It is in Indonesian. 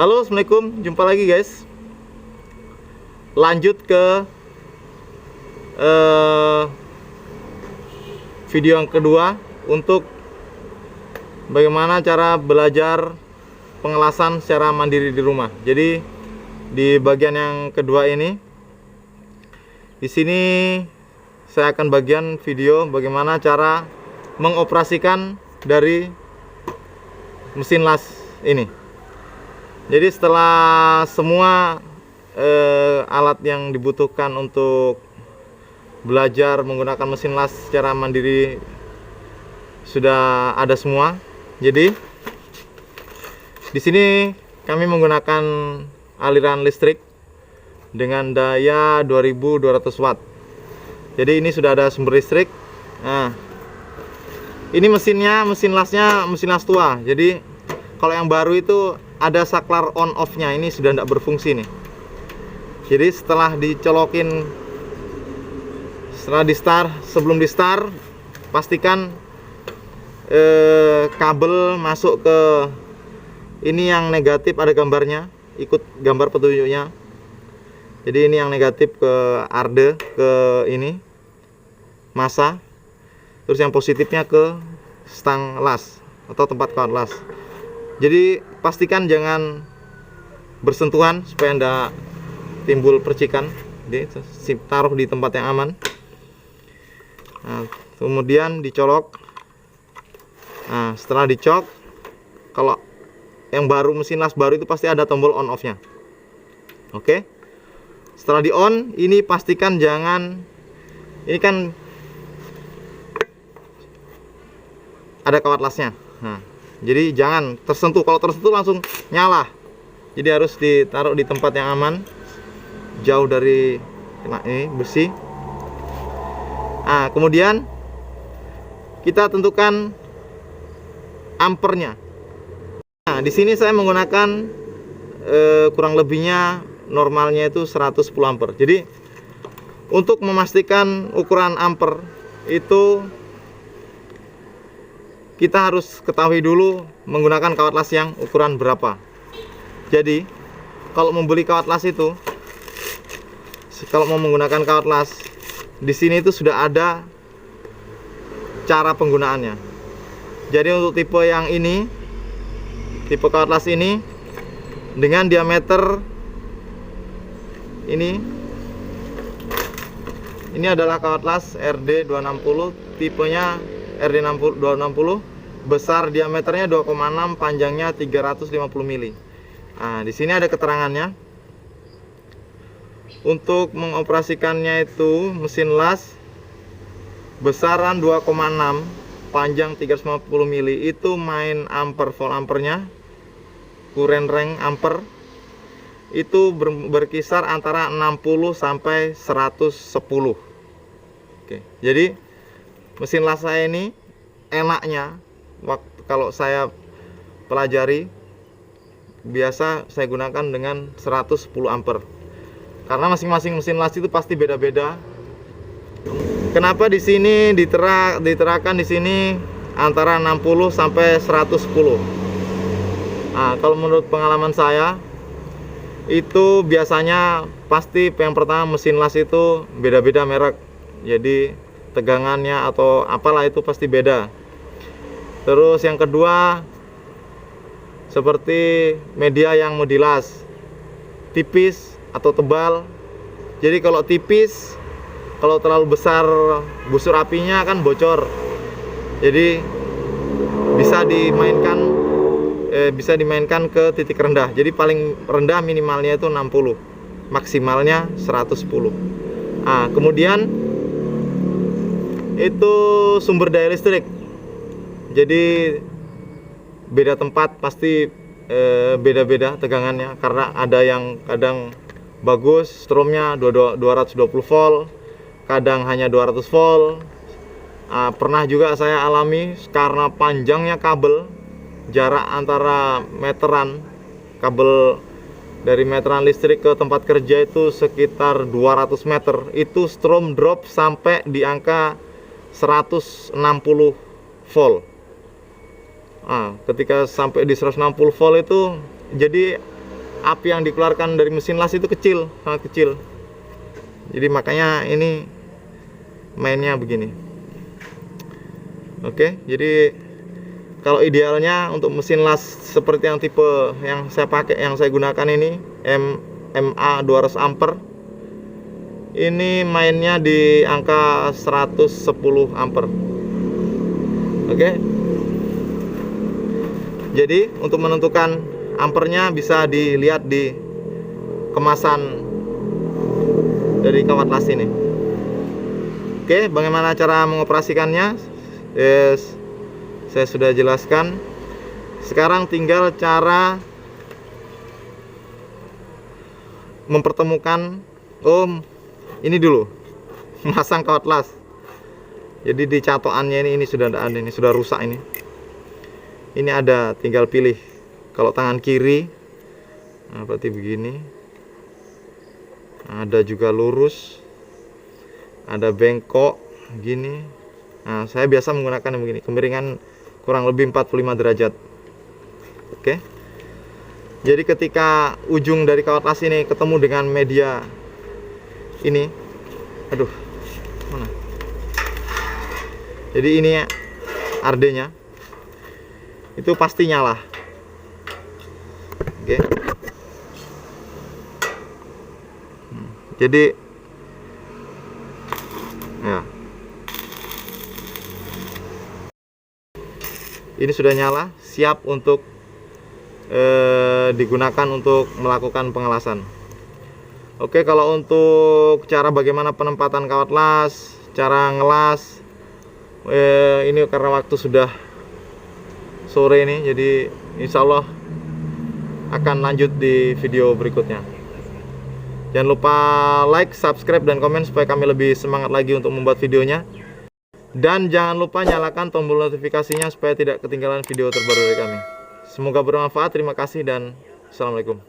Halo, assalamualaikum, jumpa lagi guys. Lanjut ke video yang kedua untuk bagaimana cara belajar pengelasan secara mandiri di rumah. Jadi di bagian yang kedua ini, di sini saya akan bagian video bagaimana cara mengoperasikan dari mesin las ini. Jadi setelah semua alat yang dibutuhkan untuk belajar menggunakan mesin las secara mandiri sudah ada semua. Jadi di sini kami menggunakan aliran listrik dengan daya 2200 watt. Jadi ini sudah ada sumber listrik. Nah, ini mesinnya, mesin lasnya mesin las tua. Jadi kalau yang baru itu ada saklar on off nya, ini sudah tidak berfungsi nih. Jadi setelah dicolokin, sebelum di start pastikan kabel masuk ke ini yang negatif, ada gambarnya, ikut gambar petunjuknya. Jadi ini yang negatif ke arde, ke ini masa, terus yang positifnya ke stang las atau tempat kawat las. Jadi pastikan jangan bersentuhan supaya tidak timbul percikan. Jadi taruh di tempat yang aman. Nah, kemudian dicolok. Nah, setelah dicok, kalau yang baru, mesin las baru itu pasti ada tombol on off nya. Oke. Setelah di on, ini pastikan jangan, ini kan ada kawat lasnya. Nah, jadi jangan tersentuh. Kalau tersentuh langsung nyala. Jadi harus ditaruh di tempat yang aman, jauh dari ini besi. Nah, kemudian kita tentukan ampernya. Nah, di sini saya menggunakan kurang lebihnya normalnya itu 110 ampere. Jadi untuk memastikan ukuran amper itu kita harus ketahui dulu menggunakan kawat las yang ukuran berapa. Jadi kalau membeli kawat las itu, kalau mau menggunakan kawat las, di sini itu sudah ada cara penggunaannya. Jadi untuk tipe yang ini, tipe kawat las ini dengan diameter ini adalah kawat las RD260, tipenya RD260, besar diameternya 2,6, panjangnya 350 mili. Nah, di sini ada keterangannya. Untuk mengoperasikannya itu mesin las besaran 2,6, panjang 350 mili, itu main ampere, volt ampernya, current range ampere itu berkisar antara 60 sampai 110. Oke, jadi mesin las saya ini enaknya kalau saya pelajari biasa saya gunakan dengan 110 ampere. Karena masing-masing mesin las itu pasti beda-beda. Kenapa di sini diterakan di sini antara 60 sampai 110. Nah, kalau menurut pengalaman saya itu biasanya pasti yang pertama mesin las itu beda-beda merek. Jadi tegangannya atau apalah itu pasti beda. Terus yang kedua, seperti media yang mau dilas, tipis atau tebal. Jadi kalau tipis, kalau terlalu besar busur apinya kan bocor. Jadi bisa dimainkan ke titik rendah. Jadi paling rendah minimalnya itu 60, maksimalnya 110. Nah, kemudian itu sumber daya listrik. Jadi beda tempat pasti beda-beda tegangannya, karena ada yang kadang bagus stromnya 220 volt, kadang hanya 200 volt. Pernah juga saya alami karena panjangnya kabel, jarak antara meteran kabel dari meteran listrik ke tempat kerja itu sekitar 200 meter, itu strom drop sampai di angka 160 volt. Ketika sampai di 160 volt itu jadi api yang dikeluarkan dari mesin las itu kecil, sangat kecil. Jadi makanya ini mainnya begini. Oke, jadi kalau idealnya untuk mesin las seperti yang tipe yang saya pakai, yang saya gunakan ini MA 200 ampere, ini mainnya di angka 110 ampere. Oke. Jadi untuk menentukan ampernya bisa dilihat di kemasan dari kawat las ini. Oke, bagaimana cara mengoperasikannya? Saya sudah jelaskan. Sekarang tinggal cara mempertemukan. Ini dulu masang kawat las. Jadi di catokannya ini sudah ada, ini sudah rusak ini. Ini ada, tinggal pilih. Kalau tangan kiri, nah berarti begini. Ada juga lurus, ada bengkok gini. Nah, saya biasa menggunakan yang begini, kemiringan kurang lebih 45 derajat. Oke. Jadi ketika ujung dari kawat las ini ketemu dengan media ini, aduh, mana? Jadi ini RD-nya itu pasti nyala. Oke. Jadi ya, ini sudah nyala, siap untuk digunakan untuk melakukan pengelasan. Oke, kalau untuk cara bagaimana penempatan kawat las, cara ngelas, ini karena waktu sudah sore ini, jadi insya Allah akan lanjut di video berikutnya. Jangan lupa like, subscribe, dan komen supaya kami lebih semangat lagi untuk membuat videonya. Dan jangan lupa nyalakan tombol notifikasinya supaya tidak ketinggalan video terbaru dari kami. Semoga bermanfaat. Terima kasih dan assalamualaikum.